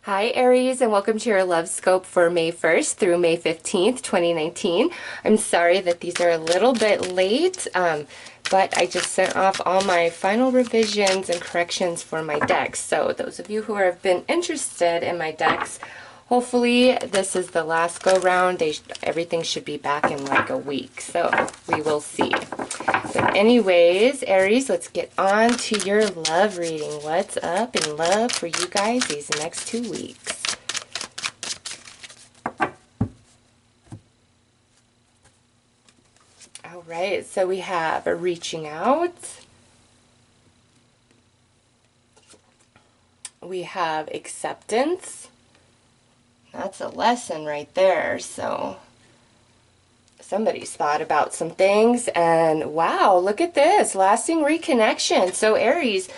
Hi Aries, and welcome to your Love Scope for May 1st through May 15th, 2019. I'm sorry that these are a little bit late, but I just sent off all my final revisions and corrections for my decks. So those of you who have been interested in my decks, hopefully this is the last go round. Everything should be back in like a week, so we will see. But anyways, Aries, let's get on to your love reading. What's up in love for you guys these next 2 weeks? All right, so we have a reaching out. We have acceptance. That's a lesson right there, so somebody's thought about some things, and wow, look at this, lasting reconnection. So Aries,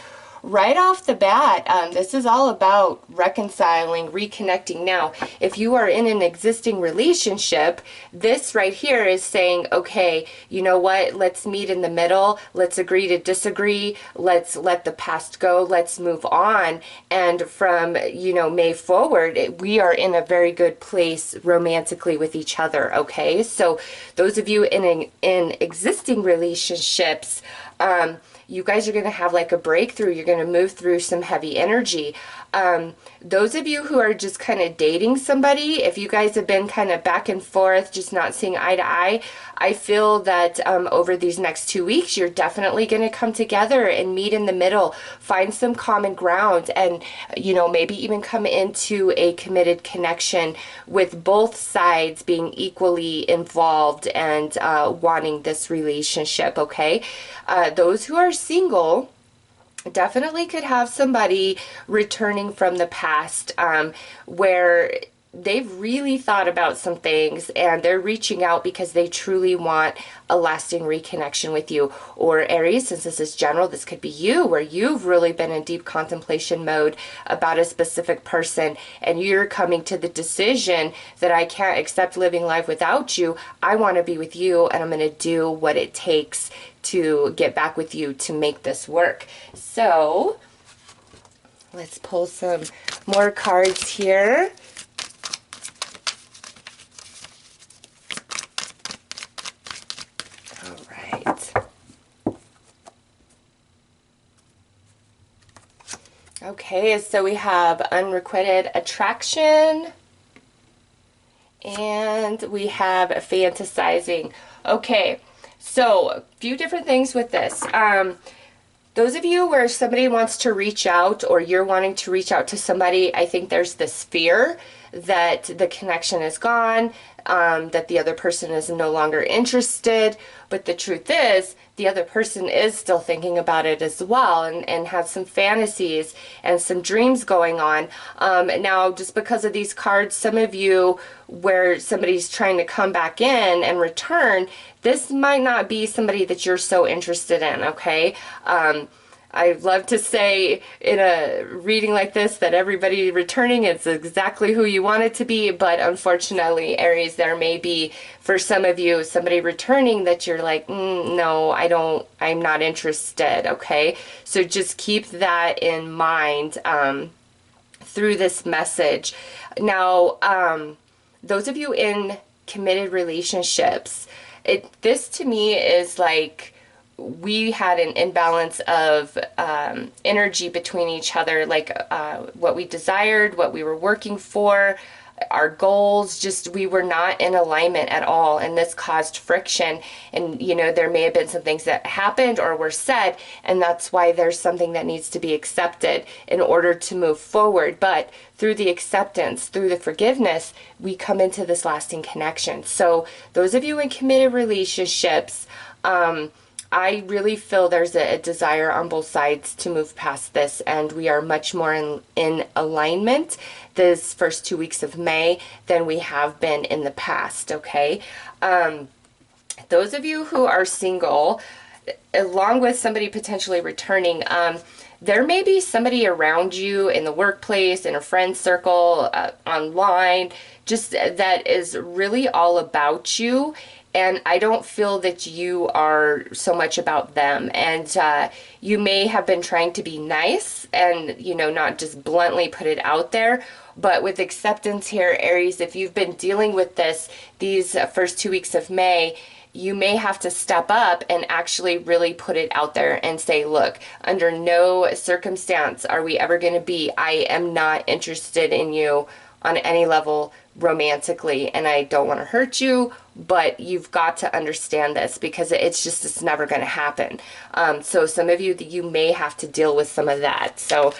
right off the bat, this is all about reconciling, reconnecting. Now, if you are in an existing relationship, this right here is saying, okay, you know what, let's meet in the middle, let's agree to disagree, let's let the past go, let's move on. And from, May forward, we are in a very good place romantically with each other, okay? So those of you in existing relationships, you guys are going to have like a breakthrough. You're going to move through some heavy energy. Those of you who are just kind of dating somebody, if you guys have been kind of back and forth, just not seeing eye to eye, I feel that over these next 2 weeks, you're definitely going to come together and meet in the middle, find some common ground, and, maybe even come into a committed connection with both sides being equally involved and wanting this relationship, okay? Those who are single definitely could have somebody returning from the past where they've really thought about some things and they're reaching out because they truly want a lasting reconnection with you. Or Aries, since this is general, this could be you, where you've really been in deep contemplation mode about a specific person and you're coming to the decision that I can't accept living life without you. I want to be with you, and I'm going to do what it takes to get back with you to make this work. So let's pull some more cards here. All right. Okay, so we have unrequited attraction and we have fantasizing. Okay. So, a few different things with this. Those of you where somebody wants to reach out or you're wanting to reach out to somebody, I think there's this fear that the connection is gone, that the other person is no longer interested. But the truth is, the other person is still thinking about it as well and has some fantasies and some dreams going on. Now, just because of these cards, some of you where somebody's trying to come back in and return, this might not be somebody that you're so interested in, okay? I love to say in a reading like this that everybody returning is exactly who you want it to be, but unfortunately, Aries, there may be, for some of you, somebody returning that you're like, no, I'm not interested, okay? So just keep that in mind through this message. Now, those of you in committed relationships, this to me is like we had an imbalance of energy between each other, like what we desired, what we were working for, our goals, just we were not in alignment at all, and this caused friction. And there may have been some things that happened or were said, and that's why there's something that needs to be accepted in order to move forward. But through the acceptance, through the forgiveness, we come into this lasting connection. So those of you in committed relationships, I really feel there's a desire on both sides to move past this, and we are much more in alignment this first 2 weeks of May than we have been in the past, okay? Those of you who are single, along with somebody potentially returning, there may be somebody around you in the workplace, in a friend circle, online, just that is really all about you. And I don't feel that you are so much about them. And you may have been trying to be nice and, you know, not just bluntly put it out there. But with acceptance here, Aries, if you've been dealing with this these first 2 weeks of May, you may have to step up and actually really put it out there and say, look, under no circumstance are we ever going to be, I am not interested in you on any level romantically, and I don't want to hurt you, but you've got to understand this, because it's never going to happen. So some of you, you may have to deal with some of that. So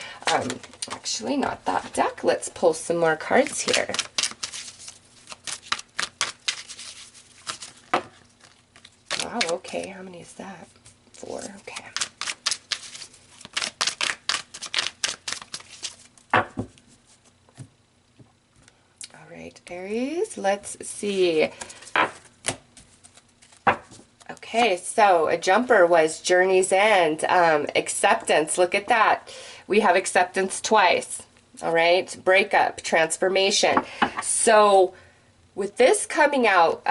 actually not that deck. Let's pull some more cards here. Wow, okay, how many is that? 4, okay. All right, Aries, let's see. Okay, so a jumper was Journey's End, acceptance. Look at that. We have acceptance twice. All right, breakup, transformation. So with this coming out,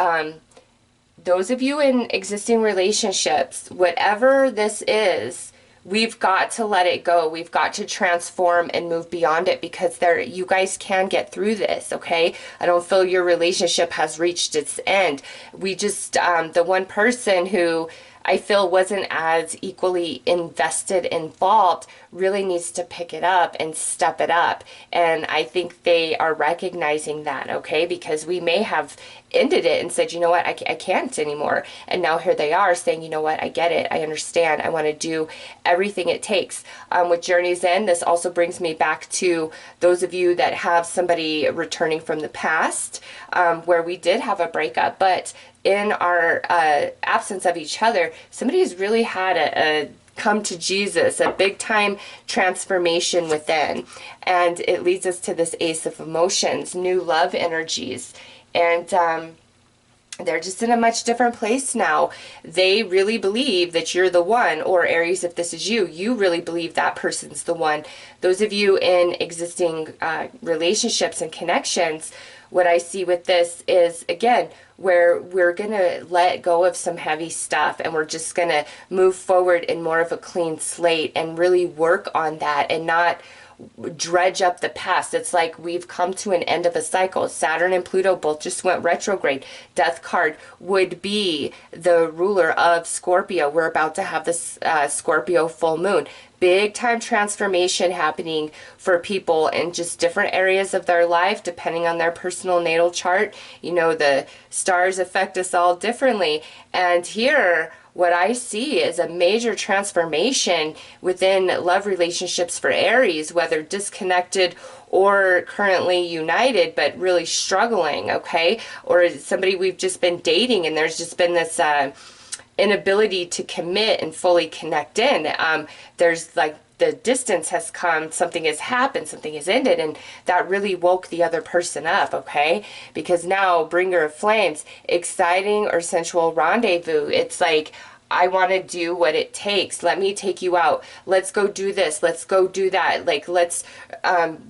those of you in existing relationships, whatever this is, we've got to let it go. We've got to transform and move beyond it, because you guys can get through this, okay? I don't feel your relationship has reached its end. We just, the one person who I feel wasn't as equally invested, involved, really needs to pick it up and step it up. And I think they are recognizing that, okay? Because we may have ended it and said, you know what, I can't anymore. And now here they are saying, you know what, I get it. I understand. I want to do everything it takes. With Journey's End, this also brings me back to those of you that have somebody returning from the past, where we did have a breakup, but in our absence of each other, somebody has really had a come to Jesus, a big time transformation within. And it leads us to this Ace of Emotions, new love energies. And they're just in a much different place now. They really believe that you're the one, or Aries, if this is you, you really believe that person's the one. Those of you in existing relationships and connections, what I see with this is, again, where we're going to let go of some heavy stuff, and we're just going to move forward in more of a clean slate and really work on that and not dredge up the past. It's like we've come to an end of a cycle. Saturn and Pluto both just went retrograde. Death card would be the ruler of Scorpio. We're about to have this Scorpio full moon. Big time transformation happening for people in just different areas of their life, depending on their personal natal chart. You know, the stars affect us all differently. And here, what I see is a major transformation within love relationships for Aries, whether disconnected or currently united, but really struggling, okay? Or somebody we've just been dating, and there's just been this inability to commit and fully connect in. There's like the distance has come, something has happened, something has ended, and that really woke the other person up, okay? Because now, bringer of flames, exciting or sensual rendezvous. It's like, I want to do what it takes. Let me take you out. Let's go do this. Let's go do that. Like, let's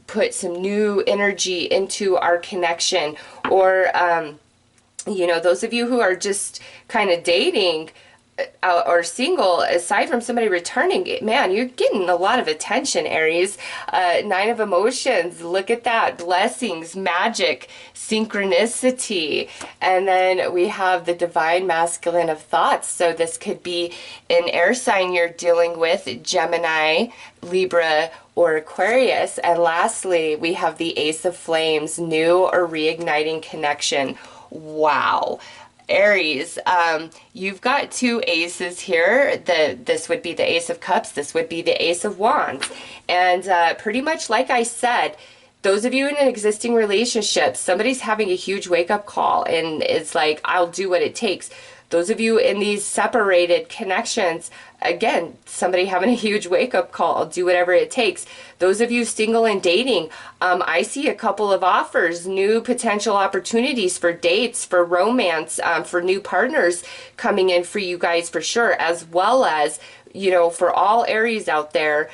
put some new energy into our connection. Or, you know, those of you who are just kind of dating or single, aside from somebody returning, man, you're getting a lot of attention, Aries. 9 of Emotions, look at that. Blessings, magic, synchronicity. And then we have the Divine Masculine of Thoughts. So this could be an air sign you're dealing with, Gemini, Libra, or Aquarius. And lastly, we have the Ace of Flames, new or reigniting connection. Wow. Aries, you've got 2 aces here. This would be the Ace of Cups. This would be the Ace of Wands. And pretty much like I said, those of you in an existing relationship, somebody's having a huge wake-up call, and it's like, I'll do what it takes. Those of you in these separated connections, again, somebody having a huge wake-up call, I'll do whatever it takes. Those of you single and dating, I see a couple of offers, new potential opportunities for dates, for romance, for new partners coming in for you guys for sure, as well as, you know, for all Aries out there,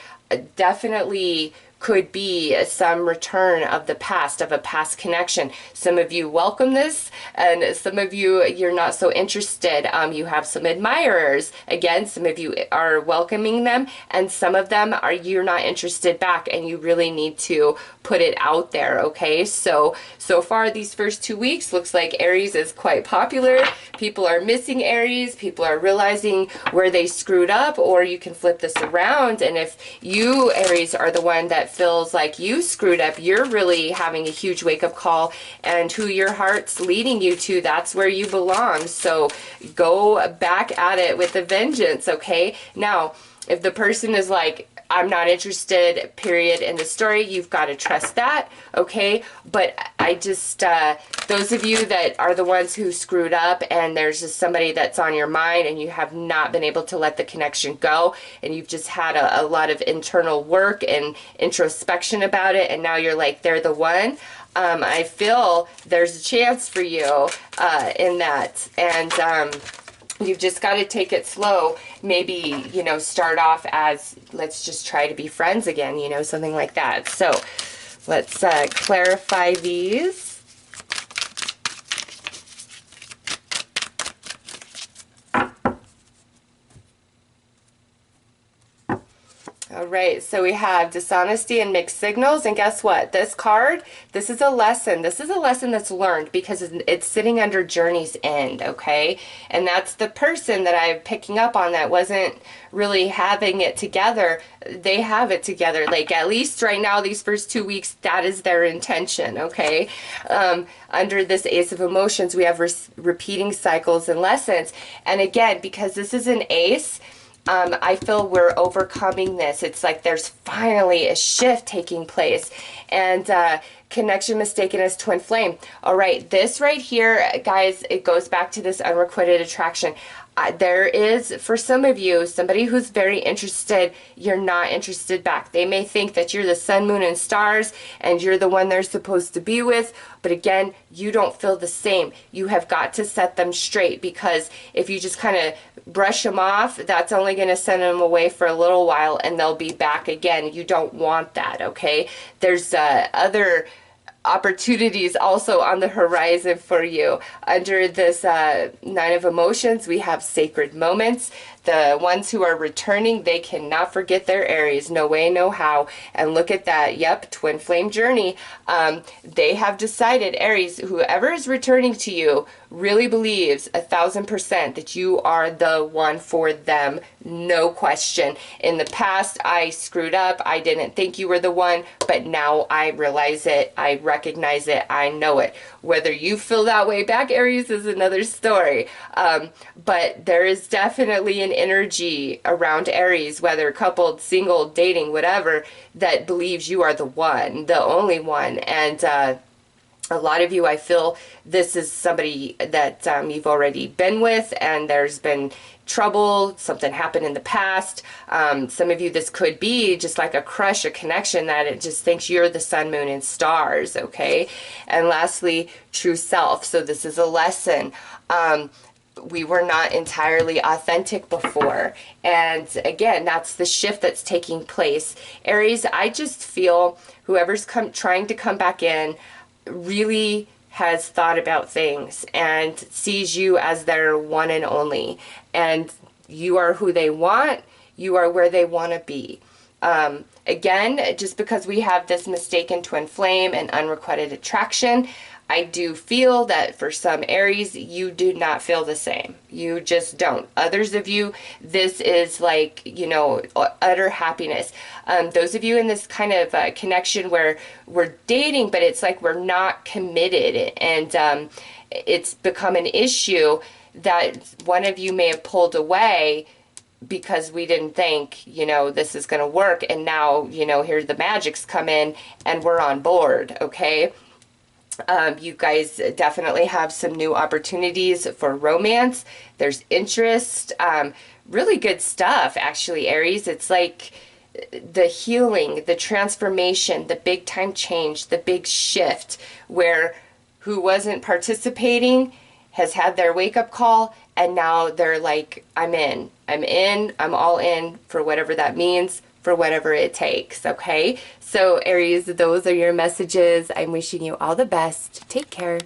definitely could be some return of the past, of a past connection. Some of you welcome this, and some of you, you're not so interested. You have some admirers. Again, some of you are welcoming them, and some of them are, you're not interested back, and you really need to put it out there, okay? So far these first 2 weeks looks like Aries is quite popular. People are missing Aries. People are realizing where they screwed up, or you can flip this around, and if you, Aries, are the one that feels like you screwed up, you're really having a huge wake-up call, and who your heart's leading you to, that's where you belong. So go back at it with a vengeance, okay? Now, if the person is like, I'm not interested, period, in the story, you've got to trust that, okay? But I just, those of you that are the ones who screwed up, and there's just somebody that's on your mind, and you have not been able to let the connection go, and you've just had a lot of internal work and introspection about it, and now you're like, they're the one. I feel there's a chance for you in that, and you've just got to take it slow. Maybe, you know, start off as, let's just try to be friends again, you know, something like that. So let's clarify these. All right, so we have dishonesty and mixed signals, and guess what? This card, this is a lesson. This is a lesson that's learned because it's sitting under journey's end, okay? And that's the person that I'm picking up on that wasn't really having it together. They have it together. Like, at least right now, these first 2 weeks, that is their intention, okay? Under this Ace of Emotions, we have repeating cycles and lessons. And again, because this is an ace, I feel we're overcoming this. It's like there's finally a shift taking place. And connection mistaken as twin flame. All right, this right here, guys, it goes back to this unrequited attraction. There is, for some of you, somebody who's very interested, you're not interested back. They may think that you're the sun, moon, and stars, and you're the one they're supposed to be with, but again, you don't feel the same. You have got to set them straight, because if you just kind of brush them off, that's only going to send them away for a little while, and they'll be back again. You don't want that, okay? There's other opportunities also on the horizon for you. Under this Nine of Emotions, we have sacred moments. The ones who are returning, they cannot forget their Aries. No way, no how. And look at that. Yep, twin flame journey. They have decided, Aries, whoever is returning to you really believes 1,000% that you are the one for them. No question. In the past, I screwed up. I didn't think you were the one, but now I realize it. I recognize it. I know it. Whether you feel that way back, Aries, is another story. But there is definitely an energy around Aries, whether coupled, single, dating, whatever, that believes you are the one, the only one. And a lot of you, I feel this is somebody that you've already been with, and there's been trouble, something happened in the past. Some of you, this could be just like a crush, a connection that it just thinks you're the sun, moon, and stars, okay? And lastly, true self. So this is a lesson. We were not entirely authentic before. And again, that's the shift that's taking place. Aries, I just feel whoever's trying to come back in really has thought about things and sees you as their one and only. And you are who they want. You are where they want to be. Again, just because we have this mistaken twin flame and unrequited attraction, I do feel that for some Aries, you do not feel the same. You just don't. Others of you, this is like, you know, utter happiness. Those of you in this kind of connection where we're dating, but it's like we're not committed, and it's become an issue that one of you may have pulled away because we didn't think, you know, this is going to work, and now, you know, here the magics come in and we're on board, okay? You guys definitely have some new opportunities for romance. There's interest, really good stuff, actually, Aries. It's like the healing, the transformation, the big time change, the big shift, where who wasn't participating has had their wake-up call, and now they're like, I'm in, I'm all in, for whatever that means, for whatever it takes, okay? So Aries, those are your messages. I'm wishing you all the best. Take care.